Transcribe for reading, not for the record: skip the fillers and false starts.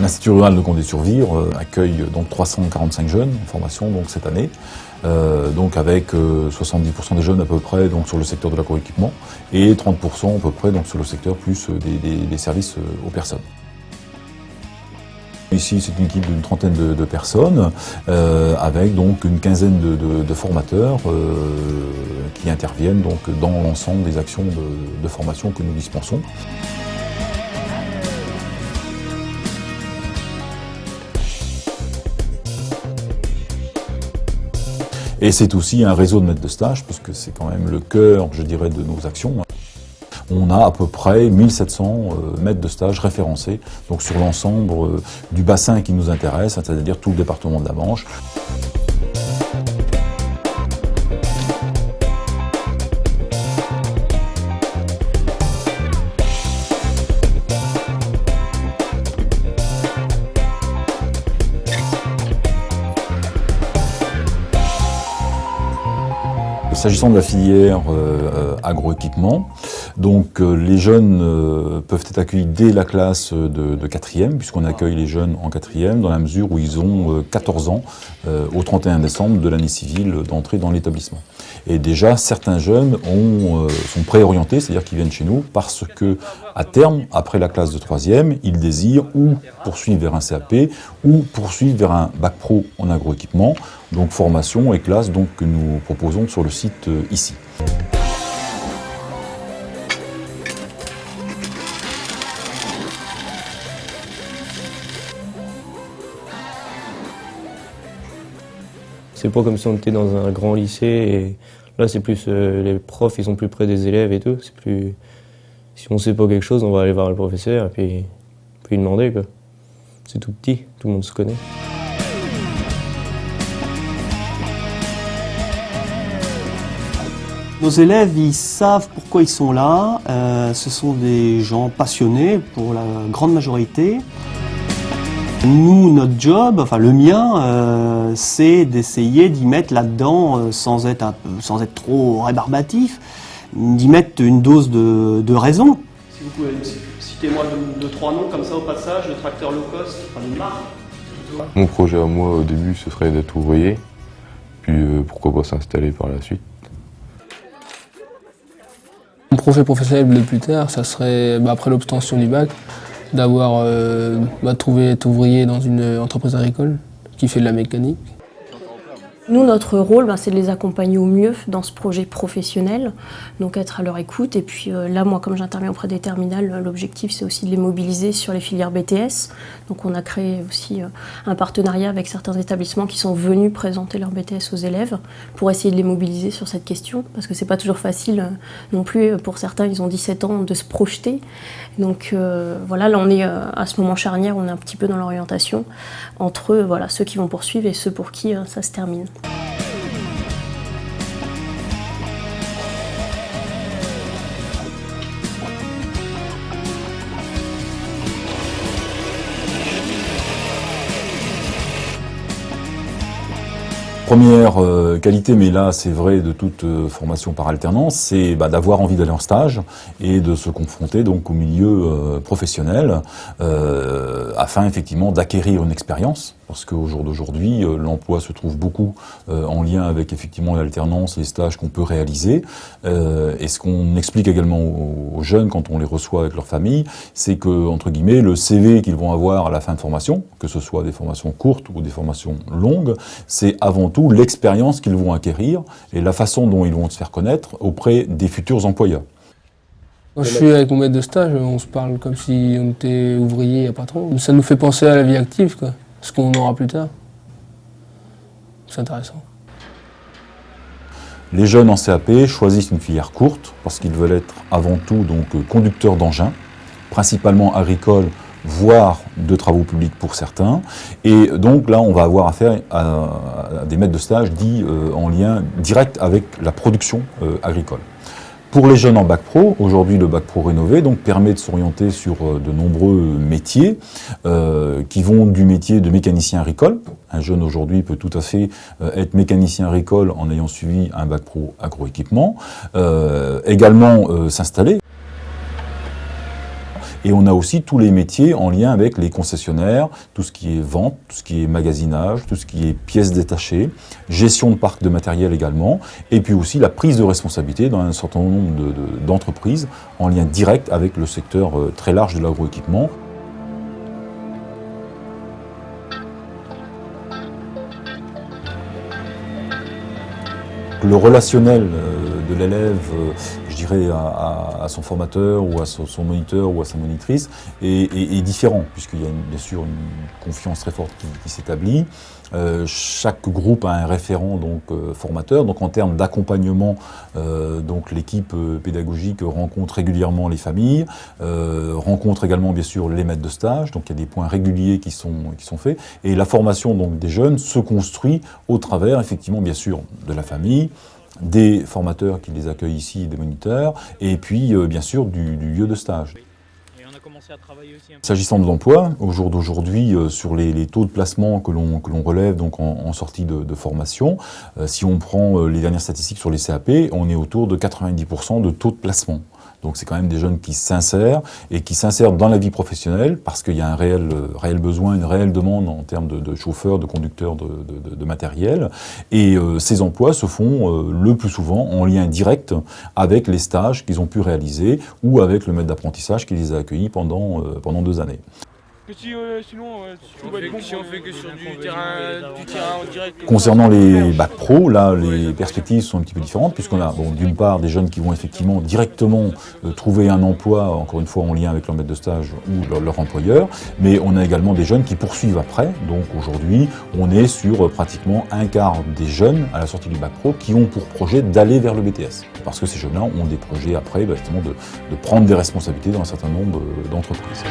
L'Institut rural de Condé-sur-Vire accueille donc 345 jeunes en formation donc, cette année, donc avec 70% des jeunes à peu près donc, sur le secteur de l'agroéquipement et 30% à peu près donc, sur le secteur plus des services aux personnes. Ici, c'est une équipe d'une trentaine de personnes, avec donc une quinzaine de formateurs qui interviennent donc, dans l'ensemble des actions de formation que nous dispensons. Et c'est aussi un réseau de maîtres de stage, puisque c'est quand même le cœur, je dirais, de nos actions. On a à peu près 1700 maîtres de stage référencés donc sur l'ensemble du bassin qui nous intéresse, c'est-à-dire tout le département de la Manche. S'agissant de la filière agroéquipement, donc les jeunes peuvent être accueillis dès la classe de 4e, puisqu'on accueille les jeunes en 4e, dans la mesure où ils ont 14 ans au 31 décembre de l'année civile d'entrée dans l'établissement. Et déjà, certains jeunes sont préorientés, c'est-à-dire qu'ils viennent chez nous parce que, à terme, après la classe de 3e, ils désirent ou poursuivre vers un CAP ou poursuivre vers un bac pro en agroéquipement, donc formation et classe donc, que nous proposons sur le site ici. C'est pas comme si on était dans un grand lycée et là c'est plus les profs ils sont plus près des élèves et tout. C'est plus si on sait pas quelque chose on va aller voir le professeur et puis lui demander quoi. C'est tout petit, tout le monde se connaît. Nos élèves, ils savent pourquoi ils sont là. Ce sont des gens passionnés pour la grande majorité. Nous, notre job, enfin le mien, c'est d'essayer d'y mettre là-dedans, sans être trop rébarbatif, d'y mettre une dose de raison. Si vous pouvez citez-moi deux, trois noms comme ça au passage, de tracteur low cost, enfin de marque. Mon projet à moi au début ce serait d'être ouvrier, puis pourquoi pas s'installer par la suite. Mon projet professionnel de plus tard, ça serait, après l'obtention du bac, d'avoir trouvé être ouvrier dans une entreprise agricole qui fait de la mécanique. Nous, notre rôle, c'est de les accompagner au mieux dans ce projet professionnel, donc être à leur écoute. Et puis là, moi, comme j'interviens auprès des terminales, l'objectif, c'est aussi de les mobiliser sur les filières BTS. Donc on a créé aussi un partenariat avec certains établissements qui sont venus présenter leur BTS aux élèves pour essayer de les mobiliser sur cette question, parce que c'est pas toujours facile non plus. Pour certains, ils ont 17 ans, de se projeter. Donc voilà, là, on est à ce moment charnière, on est un petit peu dans l'orientation entre voilà, ceux qui vont poursuivre et ceux pour qui ça se termine. Première qualité, mais là c'est vrai de toute formation par alternance, c'est d'avoir envie d'aller en stage et de se confronter donc au milieu professionnel afin effectivement d'acquérir une expérience. Parce qu'au jour d'aujourd'hui, l'emploi se trouve beaucoup en lien avec effectivement l'alternance, les stages qu'on peut réaliser. Et ce qu'on explique également aux jeunes quand on les reçoit avec leur famille, c'est que, entre guillemets, le CV qu'ils vont avoir à la fin de formation, que ce soit des formations courtes ou des formations longues, c'est avant tout l'expérience qu'ils vont acquérir et la façon dont ils vont se faire connaître auprès des futurs employeurs. Quand je suis avec mon maître de stage, on se parle comme si on était ouvrier et patron. Ça nous fait penser à la vie active, quoi. Ce qu'on aura plus tard. C'est intéressant. Les jeunes en CAP choisissent une filière courte parce qu'ils veulent être avant tout donc, conducteurs d'engins, principalement agricoles, voire de travaux publics pour certains. Et donc là, on va avoir affaire à des maîtres de stage dits en lien direct avec la production agricole. Pour les jeunes en bac pro, aujourd'hui le bac pro rénové donc, permet de s'orienter sur de nombreux métiers qui vont du métier de mécanicien agricole. Un jeune aujourd'hui peut tout à fait être mécanicien agricole en ayant suivi un bac pro agroéquipement, également s'installer. Et on a aussi tous les métiers en lien avec les concessionnaires, tout ce qui est vente, tout ce qui est magasinage, tout ce qui est pièces détachées, gestion de parc de matériel également, et puis aussi la prise de responsabilité dans un certain nombre d'entreprises en lien direct avec le secteur très large de l'agroéquipement. Le relationnel de l'élève, je dirais, à son formateur ou à son moniteur ou à sa monitrice est différent, puisqu'il y a bien sûr une confiance très forte qui s'établit. Chaque groupe a un référent formateur, donc en termes d'accompagnement, l'équipe pédagogique rencontre régulièrement les familles, rencontre également bien sûr les maîtres de stage, donc il y a des points réguliers qui sont faits, et la formation donc des jeunes se construit au travers effectivement bien sûr de la famille, des formateurs qui les accueillent ici, des moniteurs, et puis bien sûr du lieu de stage. S'agissant de l'emploi, au jour d'aujourd'hui, sur les taux de placement que l'on relève donc en sortie de formation, si on prend les dernières statistiques sur les CAP, on est autour de 90% de taux de placement. Donc c'est quand même des jeunes qui s'insèrent et qui s'insèrent dans la vie professionnelle parce qu'il y a un réel besoin, une réelle demande en termes de chauffeurs, de conducteurs de matériel. Et ces emplois se font le plus souvent en lien direct avec les stages qu'ils ont pu réaliser ou avec le maître d'apprentissage qui les a accueillis pendant 2 années. Si on fait que sur du terrain en direct. Concernant les bacs pro, là, les perspectives sont un petit peu différentes, puisqu'on a d'une part des jeunes qui vont effectivement directement trouver un emploi, encore une fois en lien avec leur maître de stage ou leur employeur, mais on a également des jeunes qui poursuivent après. Donc aujourd'hui, on est sur pratiquement un quart des jeunes à la sortie du bac pro qui ont pour projet d'aller vers le BTS. Parce que ces jeunes-là ont des projets après, justement, de prendre des responsabilités dans un certain nombre d'entreprises.